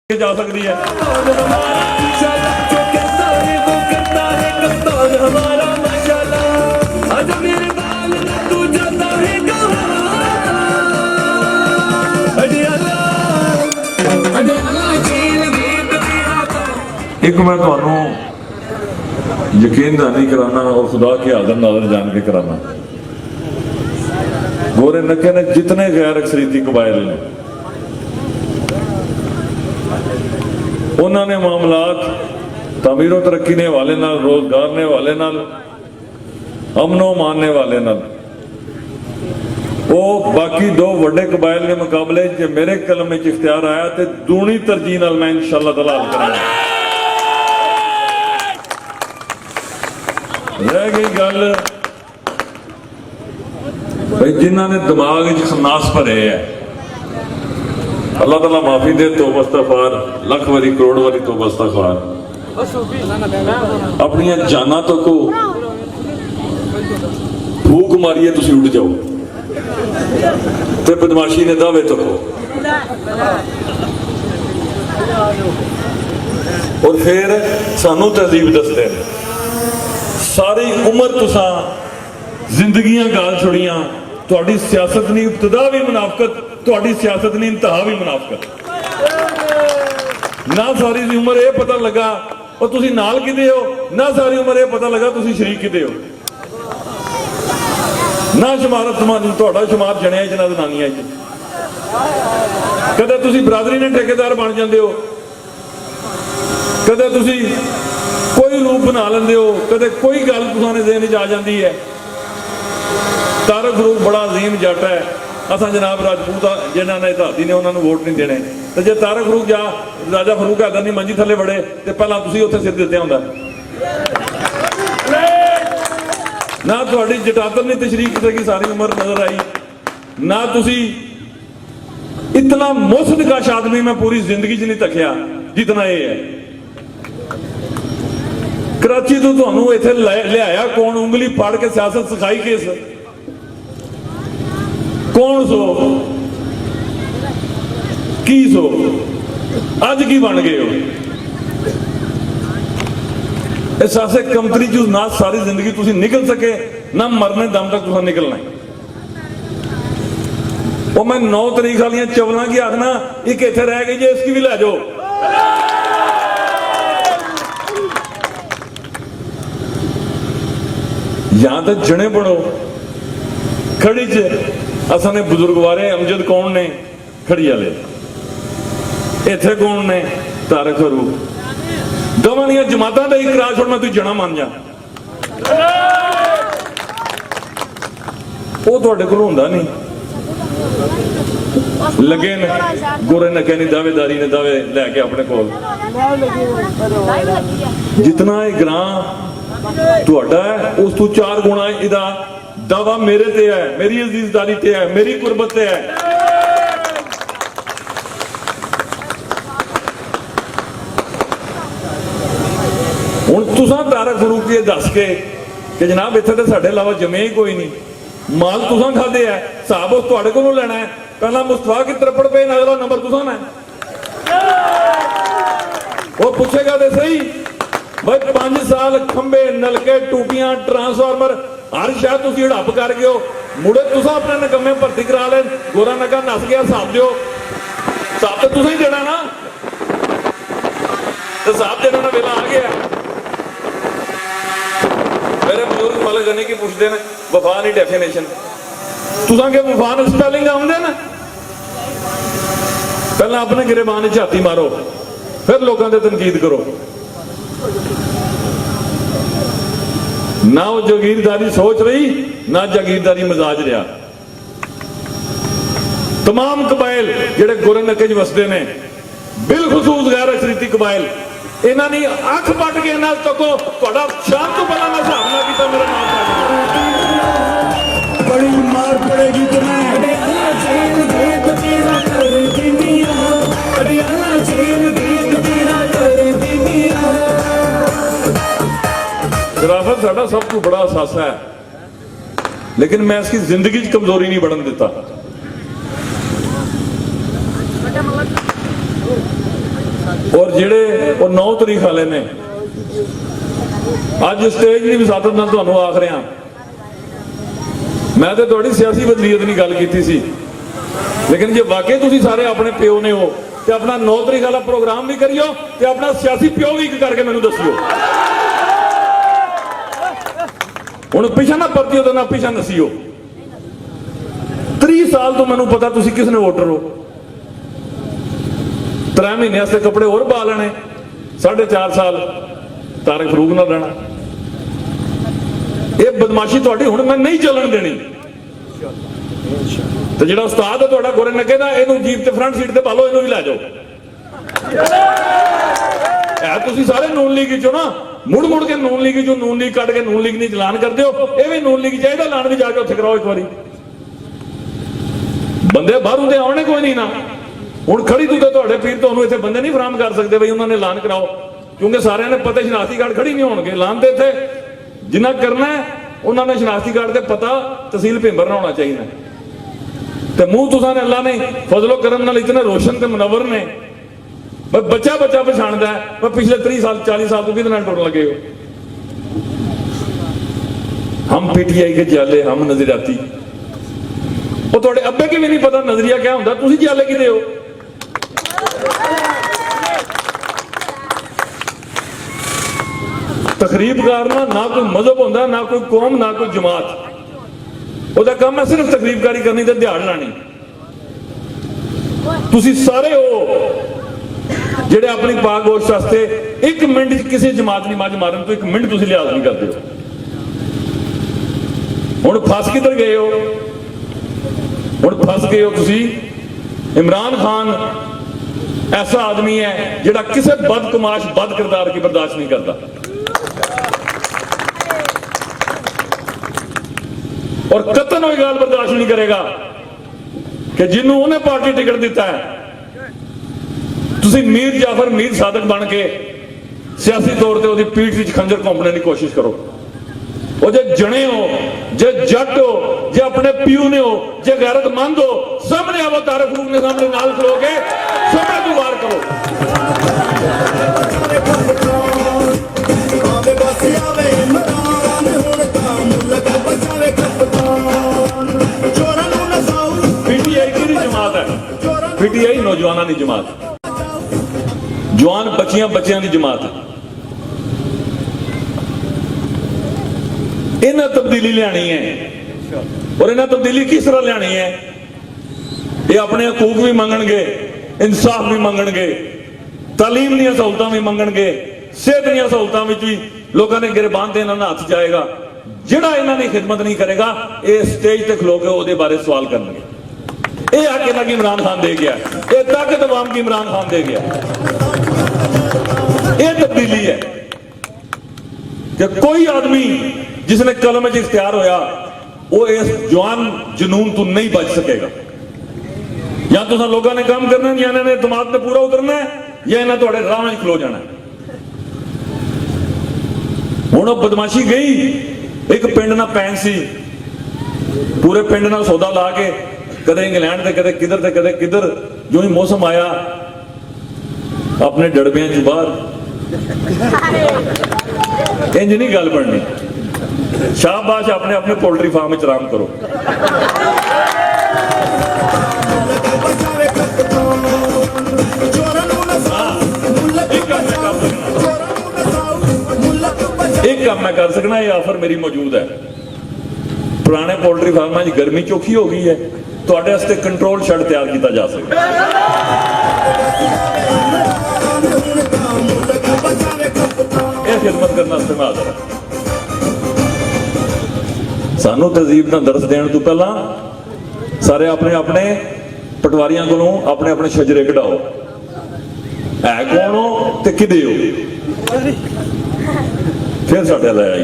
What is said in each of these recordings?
जा सकती है। एक मैं तुहानू यकीन दहानी कराना और खुदा के हाज़िर नाज़िर जान के कराना, गोरे नक्के ने जितने गैर अक्सरीती कबाइल ने उन्होंने मामलात तमीरो तरक्की ने हवाले नाल, रोजगार ने हवाले नाल, अमनो मानने वाले नाल वो बाकी दो वड्डे कबाइल के मुकाबले जे मेरे कलम में इख्तियार आया तो दूनी तरजीह नाल मैं इंशाअल्लाह तआला हल करांगा। रह गई गल भाई जिन्होंने दिमाग खन्नास भरे है, अल्लाह ताला माफी दे, तो इस्तगफार लख वारी करोड़ वारी तो इस्तगफार, अपनी जाना तो को फूक मारिए तुसी उड़ जाओ ते बदमाशी ने दावे तो को, और फिर सानू तहजीब दसते हैं सारी उम्र तुसा जिंदगियां गाल छुड़ियां, तुहाडी सियासत नी इब्तदा भी मुनाफकत, तुहाडी सियासत नी इंतहा भी मुनाफकत। ना सारी उम्र ये पता लगा और तुसी नाल किदे हो, ना सारी उम्र ये पता लगा तुसी शरीक किदे हो, ना शुमारत तुहाडा शुमार जणिया च ना जनानियां च, कदे तुसी बरादरी ने ठेकेदार बन जांदे हो, कदे तुसी कोई रूप बना लेंदे हो, कदे कोई गल तुसाने ज़हन च आ जाती है। तारक फरूक बड़ा अजीम जट है, असा जनाब राजपूत जिन्होंने धाती ने उन्होंने वोट नहीं देने, तो जे तारक फरूक जा राजा फरूक हैदर नहीं मंजी थले बड़े तो पहला तुसी उत्थे सिर दिते होंदा ना, तुहाडी जटातर नहीं तशरीफ की सारी उम्र नजर आई, ना तुसी इतना मुसनकाश आदमी मैं पूरी जिंदगी च नहीं तकिया जितना ये है। कराची तो तुहानू इत्थे लियाया कौन, उंगली फाड़ के सियासत सिखाई किस, कौन सो की सो, अज की बन गए हो इस आसे कमतरी चू, ना सारी जिंदगी तुसी निकल सके, ना मरने दम तक तुसा निकलना है। वो मैं 9 तारीख वाली चवलों की आखना एक इत्थे रह गई जे, इसकी भी लै जाओ। यहां तक जने पढ़ो खड़ी च असा ने बुजुर्ग वारे अमजद कौन ने खड़ी वाले, इत्थे कौन ने तारक फरूक, दोवां दी जमातां दा ही करा छोड़, मैं तू जना मान जा, वो तुहाडे कोल हुंदा नहीं। लगे न गोरे नके नी दावेदारी ने दावे लैके अपने कोल, जितना ये ग्रां तुहाडा है उस तू 4 गुणा इहदा दावा मेरे ते है, मेरी अजीजदारी ते है, मेरी कुर्बत ते है। हुण तुसां तारक फरूक ये दस के कि जनाब इत्थे ते साडे अलावा जमे ही कोई नहीं, माल तुसां खादे है, हिसाब उस तुहाडे कोलों लैणा है, पहला मुस्तफा की तरपड़ पे अगला नंबर तुसां है। वो पूछेगा तो सही भाई 5 साल खंबे नलके टूटियां ट्रांसफार्मर हर शायद तुसी हड़प कर गए हो, मुड़े तुसा अपने निकम्मे भर्ती करा ले, गोरा नगा नस गया, साहब दो साहब तो तुसा ही देना ना, तो साहब देने का वेला आ गया। मेरे बुजुर्ग मलक गनी की पूछते हैं वफा नहीं डेफिनेशन, तुसा के वफा न स्पेलिंग आउंदे ना, पहला अपने गिरेबान झाती मारो फिर लोगों से तनकीद करो। ना वो जागीरदारी सोच रही, ना जागीरदारी मजाज रहा। तमाम कबाइल जिहड़े गोरे नके च वसदे ने, बिलखसूस गैर अशरीती कबाइल, इन्हां दी अख पट के इन्हां तको तुहाडा शाम तो पहला मैं हिसाब ना कीता, मेरा नाम बड़ी मार पड़ेगी तुम्हें। शराफत साडा सब तो बड़ा असासा है, लेकिन मैं इसकी जिंदगी च कमजोरी नहीं बढ़न देता। और ਜਿਹੜੇ ਉਹ 9 ਤਰੀਕ ਵਾਲੇ ਨੇ ਅੱਜ ਸਟੇਜ ਦੀ ਵਿਸਾਤਤ ਨਾਲ ਤੁਹਾਨੂੰ ਆਖ ਰਿਹਾ, ਮੈਂ ਤੇ ਤੁਹਾਡੀ ਸਿਆਸੀ ਬਦਲੀਅਤ ਨਹੀਂ ਗੱਲ ਕੀਤੀ ਸੀ, ਲੇਕਿਨ ਜੇ ਵਾਕਈ ਤੁਸੀਂ ਸਾਰੇ ਆਪਣੇ ਪਿਓ ਨੇ ਹੋ ਤੇ ਆਪਣਾ 9 ਤਰੀਕ ਵਾਲਾ ਪ੍ਰੋਗਰਾਮ ਵੀ ਕਰਿਓ ਤੇ ਆਪਣਾ ਸਿਆਸੀ ਪਿਓ ਵੀ ਇੱਕ ਕਰਕੇ ਮੈਨੂੰ ਦੱਸਿਓ। ਹੁਣ ਪਿਛਾ ਨਾ ਪਰਤੀਓ ਤੇ ਨਾ ਪਿਛਾ ਨਸੀਓ। 30 ਸਾਲ ਤੋਂ ਮੈਨੂੰ ਪਤਾ ਤੁਸੀਂ ਕਿਸ ਨੇ ਵੋਟਰ ਹੋ। 3 ਮਹੀਨੇ ਵਾਸਤੇ ਕੱਪੜੇ ਹੋਰ ਪਾ ਲੈਣੇ, 4.5 ਸਾਲ ਤਾਰਿਕ ਫਰੂਕ ਨਾਲ ਰਹਿਣਾ। ਇਹ ਬਦਮਾਸ਼ੀ ਤੁਹਾਡੀ ਹੁਣ ਮੈਂ ਨਹੀਂ ਚੱਲਣ ਦੇਣੀ। ਤੇ ਜਿਹੜਾ ਉਸਤਾਦ ਹੈ ਤੁਹਾਡਾ ਗੋਰੇ ਨੱਕੇ ਦਾ, ਇਹਨੂੰ ਜੀਪ ਤੇ ਫਰੰਟ ਸੀਟ ਤੇ ਪਾ ਲਓ, ਇਹਨੂੰ ਵੀ ਲੈ ਜਾਓ। ਤੁਸੀਂ ਸਾਰੇ ਨੂਨ ਲੀਗ ਚੋਂ ਨਾ ਮੁੜ ਕੇ ਨੂਨ ਲੀਗ ਚੋਂ ਨੂਨ ਲੀਗ ਕੱਢ ਕੇ ਨੂਨ ਲੀਗ ਨਹੀਂ ਚਲਾਨ ਕਰਦੇ ਹੋ। ਇਹ ਵੀ ਨੂਨ ਲੀਗ ਚਾਹੀਦਾ, ਐਲਾਨ ਵੀ ਜਾ ਕੇ ਉੱਥੇ ਕਰਾਓ ਇੱਕ ਵਾਰੀ। ਬੰਦੇ ਬਾਹਰੋਂ ਦੇ ਆਉਣੇ ਕੋਈ ਨਹੀਂ ਨਾ। ਹੁਣ ਖੜੀ ਤੂੰ ਤੇ ਤੁਹਾਡੇ ਪੀਰ ਤੁਹਾਨੂੰ ਇੱਥੇ ਬੰਦੇ ਨਹੀਂ ਫਰਾਹਮ ਕਰ ਸਕਦੇ ਬਈ ਉਹਨਾਂ ਨੇ ਐਲਾਨ ਕਰਾਓ, ਕਿਉਂਕਿ ਸਾਰਿਆਂ ਨੇ ਪਤਾ ਸ਼ਨਾਖਤੀ ਕਾਰਡ ਖੜੀ ਨਹੀਂ ਹੋਣਗੇ। ਐਲਾਨ ਤੇ ਇੱਥੇ ਜਿੰਨਾ ਕਰਨਾ ਹੈ ਉਹਨਾਂ ਨੇ ਸ਼ਨਾਖਤੀ ਕਾਰਡ ਤੇ ਪਤਾ ਤਹਿਸੀਲ ਭਿੰਬਰ ਨਾਲ ਹੋਣਾ ਚਾਹੀਦਾ। ਤੇ ਮੂੰਹ ਤੁਸਾਂ ਨੇ ਅੱਲਾ ਨੇ ਫਜ਼ਲੋ ਕਰਮ ਨਾਲ ਇਤਨੇ ਰੋਸ਼ਨ ਤੇ ਮੁਨੱਵਰ ਨੇ, ਬੱਚਾ ਪਛਾਣਦਾ ਹੈ। ਪਿਛਲੇ 30 ਸਾਲ 40 ਸਾਲ ਤੋਂ ਕਿਹਦੇ ਨਾਲ ਟੁੱਟਣ ਲੱਗੇ ਹੋ। ਹਮ ਪੀਟੀਆਈ ਕੇ ਜਾਲੇ, ਹਮ ਨਜ਼ਰਿਆਤੀ। ਉਹ ਤੁਹਾਡੇ ਅੱਬੇ ਕੀ ਵੀ ਨਹੀਂ ਪਤਾ ਨਜ਼ਰੀਆ ਕਿਆ ਹੁੰਦਾ, ਤੁਸੀਂ ਜਾਲੇ ਕਿਹਦੇ ਹੋ। ਤਕਰੀਬ ਕਰਨਾ ਨਾ ਕੋਈ ਮਜ਼ਹਬ ਹੁੰਦਾ, ਨਾ ਕੋਈ ਕੌਮ, ਨਾ ਕੋਈ ਜਮਾਤ। ਉਹਦਾ ਕੰਮ ਹੈ ਸਿਰਫ ਤਕਰੀਬਕਾਰੀ ਕਰਨੀ ਤੇ ਦਿਹਾੜ ਲਾਣੀ। ਤੁਸੀਂ ਸਾਰੇ ਹੋ ਜਿਹੜੇ ਆਪਣੀ ਪਾਕ ਗੋਸ਼ਤ ਵਾਸਤੇ 1 ਮਿੰਟ ਚ ਕਿਸੇ ਜਮਾਤ ਦੀ ਮੱਝ ਮਾਰਨ ਤੋਂ 1 ਮਿੰਟ ਤੁਸੀਂ ਲਿਹਾਜ਼ ਨਹੀਂ ਕਰਦੇ ਹੋ। ਹੁਣ ਫਸ ਕਿੱਧਰ ਗਏ ਹੋ? ਹੁਣ ਫਸ ਗਏ ਹੋ ਤੁਸੀਂ। इमरान खान ऐसा आदमी है जिहड़ा किसी बदकमाश बद किरदार की बर्दाश्त नहीं करता, और कतन कोई गल बर्दाश्त नहीं करेगा कि जिन्होंने उन्हें पार्टी टिकट दिता है। तुसी मीर जाफर मीर सादक बन के सियासी तौर पर उसकी पीठ विच खंजर घोंपने की कोशिश करो। वो जे जने हो, जे जट हो, जे अपने पीऊ ने हो, जे गैरतमंद हो, सामने आवो। तारिक फरूक ने सामने नाल खलो के समय तो वार करो। पीटीआई की जमात है, पीटीआई नौजवानों की जमात, जवान बच्चियां की जमात है। इन्हें तब्दीली लियानी है, और इन्हें तब्दीली किस तरह लियानी है? ये अपने हकूक भी मंगणगे, इंसाफ भी मंगणगे, तालीम दी सहूलतां भी मंगणगे, सेहत दी सहूलतां विच भी लोगों ने गिरबान ते इन्हां दा हथ जाएगा। जिहड़ा इन्हां दी खिदमत नहीं करेगा, ये स्टेज ते खलो के उहदे बारे सवाल करनगे। ये हक इन्हां की इमरान खान दे गया, ये ताकत अवाम की इमरान खान दे गया। ये तब्दीली है कि कोई आदमी जिसने कलम में इख्तियार होया वो इस जवान जुनून तो नहीं बच सकेगा। या तो लोगों ने काम करना, या इन्होंने दिमाग में पूरा उतरना है, या इन्हें थोड़े राह में खलो जाना है। हुण बदमाशी गई, एक पिंड ना पैन सी, पूरे पिंड ना सौदा ला के कदे इंग्लैंड ते कदे किधर ते कदे किधर। जो ही मौसम आया अपने डड़बियां च बाहर, इंज नहीं गल बननी। शाबाश, अपने अपने पोल्ट्री फार्म में आराम करो। एक काम मैं कर सकना, ये ऑफर मेरी मौजूद है। पुराने पोल्ट्री फार्म में गर्मी चौखी हो गई है, तुहाडे वास्ते कंट्रोल शेड तैयार किया जा सकता। यह खिदमत करने मैं हाजिर हां। सानू तहजीब का दर्स देने तो पहला सारे अपने अपने पटवारियों को अपने अपने शजरे कढाओ, है कौन हो ते किदे हो, फिर साडे लै आई।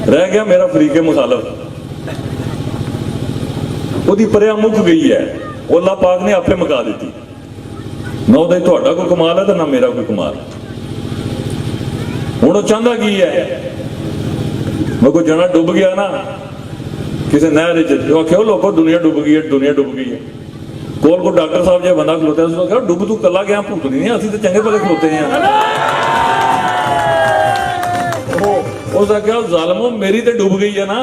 रह गया मेरा फरीके मुखालफ, उसकी परिया मुक गई है, वो अल्लाह पाक ने आपे मुका दी। ना उहदा तुहाडा कोई कमाल है तो ना मेरा कोई कमाल। हुण वो चाहता की है, मैं कोई जना डुब गया ना किसी नहर, क्यों लोगों दुनिया डुब गई है, दुनिया डुब गई है। कोल को डॉक्टर साहब जो बंदा खलोता है उसने कहा डुब तू कला गया भूत नहीं असं तो चंगे भले खलोते हैं। उसने कहा जालमो मेरी तो डूब गई है ना,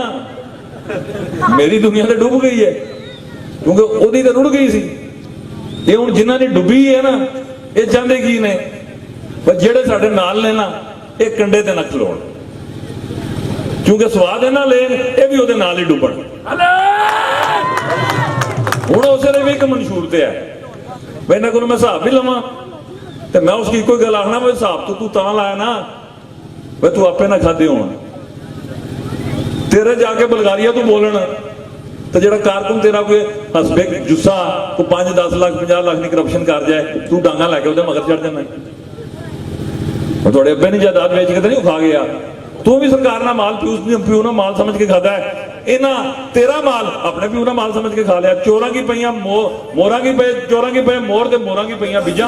मेरी दुनिया तो डूब गई है क्योंकि ओदी तो रुड़ गई सी। ये हुण जिन्हां ने डुबी है ना ये चाहते की ने पर जेड़े साडे नाल ने ना ये कंडे ते ना खलोण क्योंकि स्वाद है ना लेन ये भी ओदे नाल ही डुबण। हुण उस वे भी एक मंशूर ते है भाई ना को मैं हिसाब भी लवां तो मैं उसकी कोई गल आखना भाई हिसाब तो तू तां लाया ना भाई तू आपे ना खादे होण तेरे जाके बलगारिया तू बोलन तो जो कारकुन तेरा कोई हसबे जुस्सा को 5-10 लाख 50 लाख की करप्शन कर जाए तू डांगा लैके उसके मगर चढ़ जाना थोड़े अब्बे ने जायदाद बेच के तो नहीं खा गया तू भी सरकार ना माल प्यू ना माल समझ के खाता है इन्हें तेरा माल अपने प्यू ना माल समझ के खा लिया। चोरा की पईयां मोरा की पे चोरा की पे मोर ते मोरा की पईयां बीजा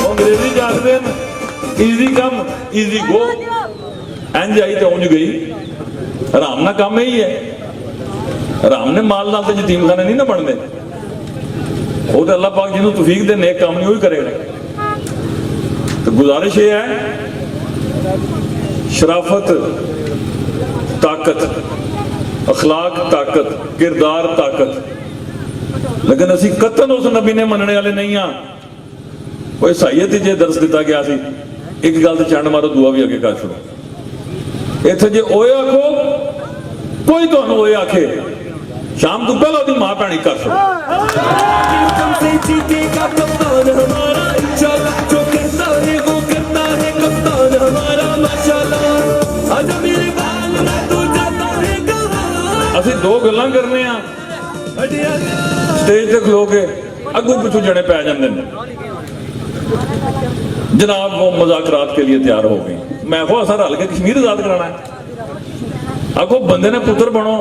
अंग्रेजी जाते ईजी कम ईजी गो इंज आई तो उंज गई। आराम ना काम यही है आराम ने माल नाल तो यतीम खाने नहीं ना बनते वो तो अल्लाह पाक जिन्हों तौफीक दे नेक काम नहीं वही करेगा। तो गुजारिश ये है शराफत ताकत अखलाक ताकत किरदार ताकत लेकिन असी कतन उस नबी ने मनने वाले नहीं हाँ। कोई साईयत ही जे दर्स दिता गया सी एक गल तो चंड मारो दुआ भी अगे कर छोड़ो इत्थे जे ओए आखो कोई तुहानू ओए आखे शाम तो पहले ओदी मां भैणी कर छोड़ो। असी दो गल्लां करने आ स्टेज ते खलो के अगू पिछू जने पै जांदे ने जनाब वो मुज़ाकरात के लिए तैयार हो गई। मैं आखो असा रल के कश्मीर आजाद कराना है आखो बंदे ने पुत्र बनो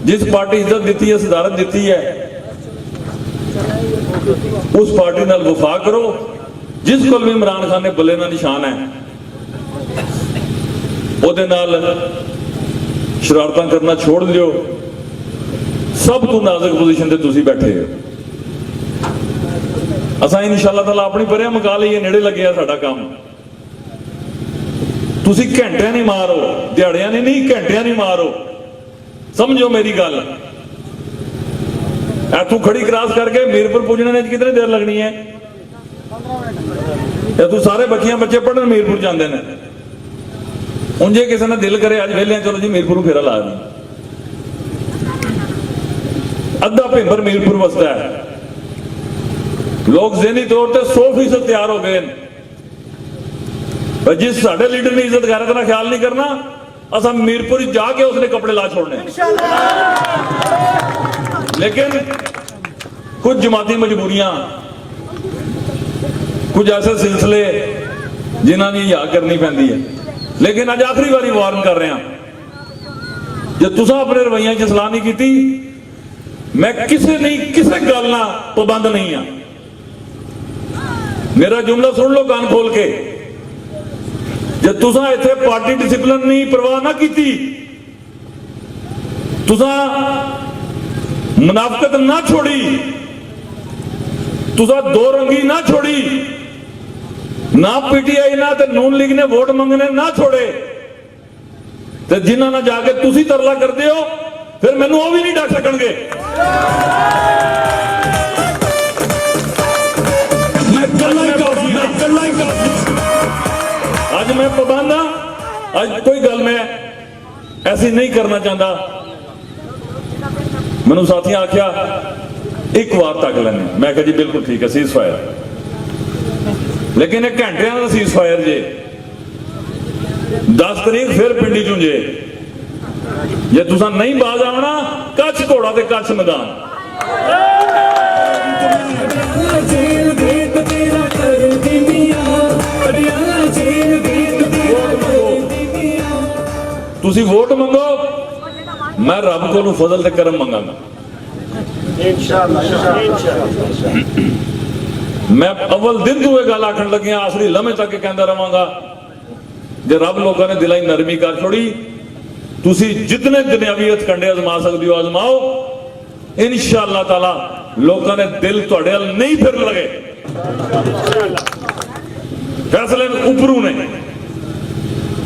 जिस पार्टी इज्जत दी है सदारत दी है उस पार्टी नाल वफा करो जिस कोल भी इमरान खान ने बल्ले ना निशान है ओदे नाल शरारतां करना छोड़ दियो। सब तो नाजुक पोजीशन ते तुसी बैठे हो असा इंशाअल्लाह ताला अपनी परे मुका लईए नेड़े लगे साडा काम। तुसी घंटियां नहीं मारो दिहाड़ियां नहीं घंटियां नहीं मारो समझो मेरी गल। इथों खड़ी क्रॉस करके मीरपुर पुजने में कितनी देर लगनी है तू सारे बच्चियां बच्चे पढ़न मीरपुर जाते हैं उंजे किसी ने दिल करे अज वेले चलो जी मीरपुर फेरा ला दी अद्धा भिंबर मीरपुर वसता है। लोग ज़हनी तौर पर 100% तैयार हो गए जिस साडे लीडर ने इज्जत गैरत का ख्याल नहीं करना असा मीरपुर जाके उसने कपड़े ला छोड़ने। लेकिन कुछ जमाती मजबूरियां कुछ ऐसे सिलसिले जिन्हों की या करनी पैंदी है लेकिन अज आखिरी बारी वार्न कर रहे हैं जो तुसा अपने रवैया च सलाह नहीं की मैं किसी गल ना पाबंद नहीं हाँ। मेरा जुमला सुन लो कान खोल के जे तुसा इत्थे पार्टी डिसिप्लिन नहीं परवाह ना की तुसा मुनाफकत ना छोड़ी तुसा दो रंगी ना छोड़ी ना पीटीआई ना ते नून लीग ने वोट मंगने ना छोड़े ते जिन्हां नाल जाके तुसी तरला करते हो फिर मैनू वो भी नहीं डक सकणगे। आज मैं पाबंद हाँ आज कोई गल मैं ऐसी नहीं करना चाहता। मैनू साथियां आख्या एक बार तक लेने मैं कहा जी बिल्कुल ठीक है सीज फायर लेकिन एक घंटे का सीज फायर जे 10 तरीक फिर पिंडी चूं जे तुसा नहीं बाज आना कच्छ घोड़ा ते कच्छ मैदान। तुसी वोट मंगो मैं रब को फजल ते करम मंगांगा मैं अव्वल दिन तू गल आखन लगिया आखिरी लम्हे तक कहता रहांगा जे रब लोगों ने दिलाई नरमी कर छोड़ी तुसी जितने दुनियावी हथकंडे आजमा सकते हो आजमाओ, इंशाअल्लाह ताला लोगों ने दिल तुहाडे अल नहीं फिर लगे। फैसले उपरू ने,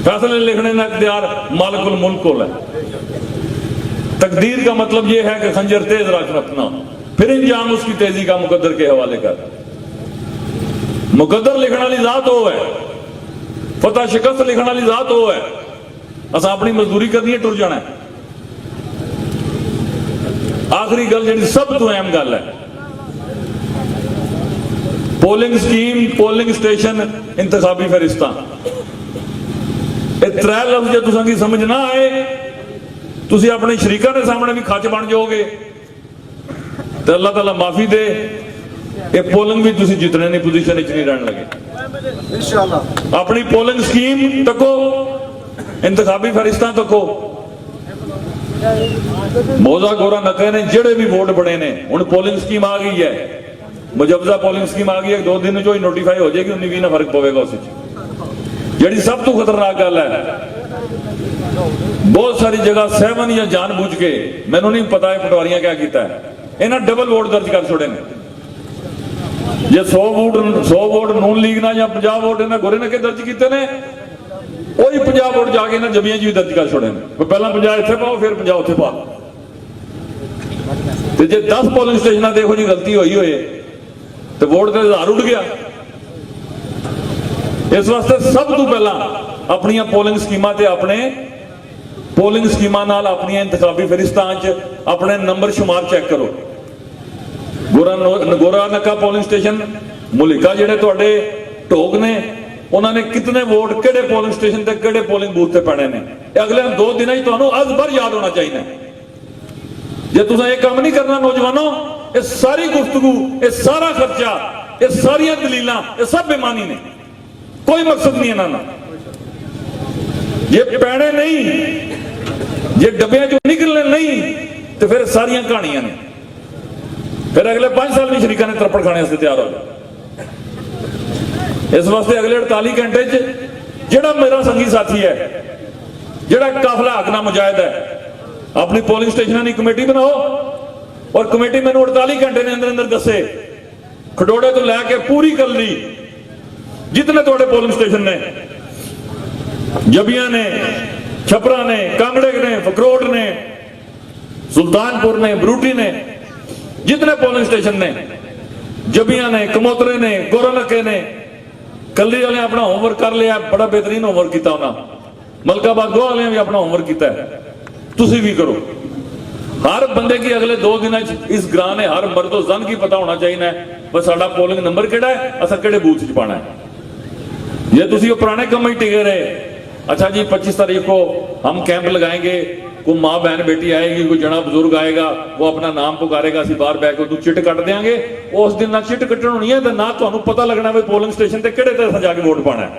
फैसले लिखने का इख्तियार मालिकुल मुल्क को है। तकदीर का मतलब यह है कि खंजर तेज रख अपना, फिर इंजाम उसकी तेजी का मुकद्दर के हवाले कर। मुकद्दर लिखने वाली जात हो है, फतह शिकस्त लिखने वाली जात हो है। अस अपनी मजदूरी करनी है, टुर जाना है। आखिरी गल जी सब तो अहम गल है, पोलिंग स्कीम, पोलिंग स्टेशन, इंतखाबी फरिश्ता, त्रै लफ्ज तुसां दी समझ ना आए, तुसी अपने शरीकां दे सामने भी खच बन जाओगे तो अल्लाह ताला माफी दे, ये पोलिंग भी तुसी जितने नहीं पोजीशन नहीं रहने लगे इंशाअल्लाह। अपनी पोलिंग स्कीम तको, इंतखाबी फरिश्ता तको। मौजा गोरा नके ने जेड़े भी वोट बने ने, हुण पोलिंग स्कीम आ गई है, मुजवजा पोलिंग स्कीम आ गई है, 2 दिन जो ही नोटिफाई हो जाएगी, 19-20 ना फर्क पवेगा उस जी। सब तो खतरनाक गल है, बहुत सारी जगह सहमन या जानबूझ के, मैनू नहीं पता है पटवारियां क्या किया है, इन्हें डबल वोट दर्ज कर छोड़े ने। जे 100 वोट नून लीग ना या 50 वोट इन्हें गोरे नके दर्ज किए ने, वही 50 वोट जाके इन्हें जबियां जी दर्ज कर छोड़े ने। पहला 50 इत्थे पाओ, फिर 50 उत्थे पाओ। तो जे 10 पोलिंग स्टेशन देखो जी गलती हुई होए तो वोट का आधार उड़ गया। इस वास्ते सब तो पहला अपनी पोलिंग स्कीमां ते अपने पोलिंग स्कीमां नाल अपनी इंतखाबी फरिश्तां च अपने नंबर शुमार चेक करो। गोरा नक्का पोलिंग स्टेशन, मुलिका जिहड़े तुहाडे ढोग ने, उन्होंने कितने वोट किहड़े पोलिंग स्टेशन ते किहड़े पोलिंग बूथ ते पैणे ने, अगले 2 दिन तुहानूं अज भर याद होना चाहिए। जे तुसीं ये काम नहीं करना नौजवानों, ये सारी गुफ्तगू, ये सारा खर्चा, ये सारियां दलीलां, ये सब बेमानी ने, कोई मकसद नहीं इन्हां दा। ये पैणे नहीं, जे डब्बियां चों निकलने नहीं तो फिर सारियां कहानियां ने, फिर अगले 5 साल भी शरीकां ने तरपड़ खाने वास्ते तैयार हो जाए। इस वास्ते अगले 48 घंटे जिहड़ा मेरा संगी साथी है, जिहड़ा काफिला हक नाल मुजाहिद है, अपनी पोलिंग स्टेशन की कमेटी बनाओ और कमेटी मैंने 48 घंटे ने अंदर दसे, खडोड़े तो लैके पूरी कल्ली जितने थोड़े पोलिंग स्टेशन ने, जबियां ने, छपरा ने, कांगड़े ने, फकरोट ने, सुल्तानपुर ने, बरूटी ने, जितने पोलिंग स्टेशन ने, जबियां ने, कमोतरे ने, गोरालके ने, कल्ली वाले अपना होमवर्क कर लिया, बड़ा बेहतरीन होमवर्क किया उन्होंने। मलकाबाद गो वाले भी अपना होमवर्क किया है, तुसी भी करो। हर बंदे की अगले 2 दिन इस ग्रां ने हर मर्दो जन की पता होना चाहिए बस साडा पोलिंग नंबर किहड़ा है, असां किहड़े बूथ च पाना है। ये तुसी वो पुराने काम ही टिके रहे, अच्छा जी 25 तारीख को हम कैंप लगाएंगे, कोई माँ बहन बेटी आएगी, कोई जना बुजुर्ग आएगा, वो अपना नाम पुकारेगा, असं बाहर बह के चिट कट देंगे। उस दिन ना चिट कट्टन होनी है, ना तुहानूं पता लगना भी पोलिंग स्टेशन ते किहड़े ते जाके वोट पाना है।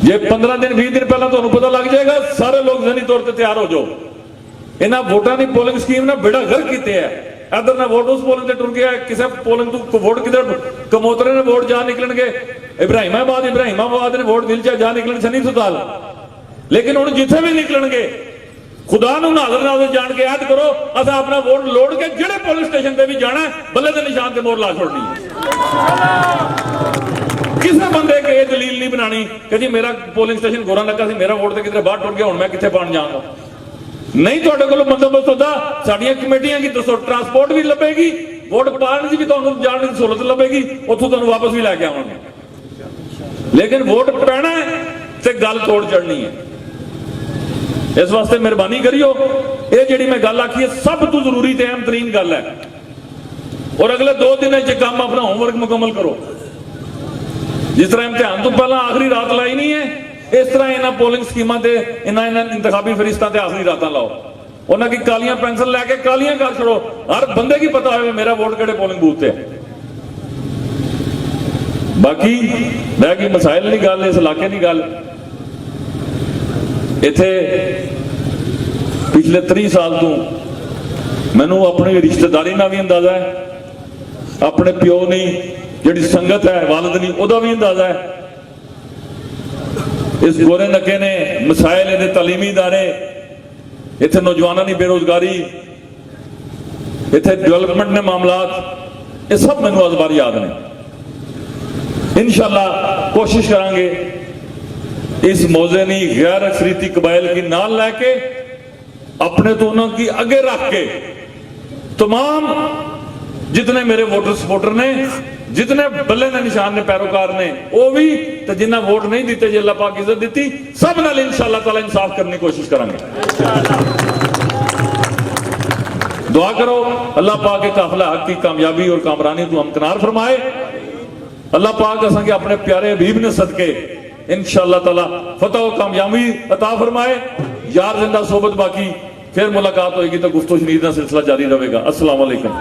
जे 15 दिन 20 दिन पहला तुहानूं पता लग जाएगा, सारे लोग जहनी तौर पर तैयार हो जाओ। इन्हां वोटां दी पोलिंग स्कीम ने बेड़ा गर्क कीते है। इधर ना वोट उस पोलिंग ते टुर गया, किसी पोलिंग तो वोट किधर कमोतरे ने वोट जा निकलणगे, इब्राहिमाबाद ने वोट दिल च जा निकलन सनी सुताल। लेकिन हुण जिथे भी निकलणगे खुदा नूं नाज़र नाज़र जान के याद करो, असां अपना वोट लोड़ के जिहड़े पोलिंग स्टेशन ते भी जाना बल्ले दे निशान ते मोहर ला छोड़नी है। किसी बंदे के ये दलील नहीं बनानी कि जी मेरा पोलिंग स्टेशन गोरा नक्का सी, मेरा वोट तो किधर बाहर टुर गया, हुण मैं कित्थे पाण जाऊंगा। नहीं तुहाडे कोल बंदोबस्त होता, साडीआं कमेटियां की दसो, ट्रांसपोर्ट भी लभेगी, वोट पाण दी भी तुहानूं जाण दी सहूलत लभेगी, उत्थों तुहानूं वापस भी लैके आवांगे। लेकिन वोट पैना है ते गल तोड़ चढ़नी है। इस वास्ते मेहरबानी करियो, ये जिहड़ी मैं गल आखी है सब तो जरूरी ते अहम तरीन गल है। और अगले 2 दिन काम अपना होमवर्क मुकम्मल करो। जिस तरह इम्तिहान तो पहला आखिरी रात लाई नहीं है, इस तरह इन्हां पोलिंग स्कीमां ते इन्हां इंतखाबी फरिश्तां ते आखिरी रातां लाओ। उन्हां की कालियां पेंसिल लैके कालियां कर छोड़ो, हर बंदे की पता हो मेरा वोट किहड़े पोलिंग बूथ ते है। बाकी रह गई मसाइल की गल, इस इलाके की गल, इत्थे पिछले 30 साल तो मैनू अपनी रिश्तेदारी का भी अंदाजा है, अपने प्यो नहीं जिहड़ी संगत है वालद नहीं, उहदा भी अंदाजा है। इस गोरे नके ने मसाइल इहदे तालीमी इदारे, इत्थे नौजवानों की बेरोजगारी, इत्थे डेवलपमेंट ने मामलात, ये सब मैनू अज बार याद ने। इंशाअल्लाह कोशिश करांगे इस मौजे ने गैर अक्सरीती कबाइल की नाल लैके अपने तो उन्होंने अगे रख के तमाम जितने मेरे वोटर सपोर्टर ने, जितने बल्ले ने निशान ने पैरोकार ने, वो भी तो जिन्हें वोट नहीं दिते, जे अल्लाह पाक इज्जत दी, सब नाल इंशाअल्लाह ताला इंसाफ करने की कोशिश करांगे। दुआ करो अल्लाह पाक के काफिला हक की कामयाबी और कामरानी तो हमकनार फरमाए। अल्लाह पाक असांखे अपने प्यारे हबीब ने सदके इंशाअल्लाह ताला फतह और कामयाबी अता फरमाए। यार जिंदा सोबत बाकी, फिर मुलाकात होगी तो गुफ्तगू शनीद का सिलसिला जारी रहेगा। अस्सलाम वालेकुम।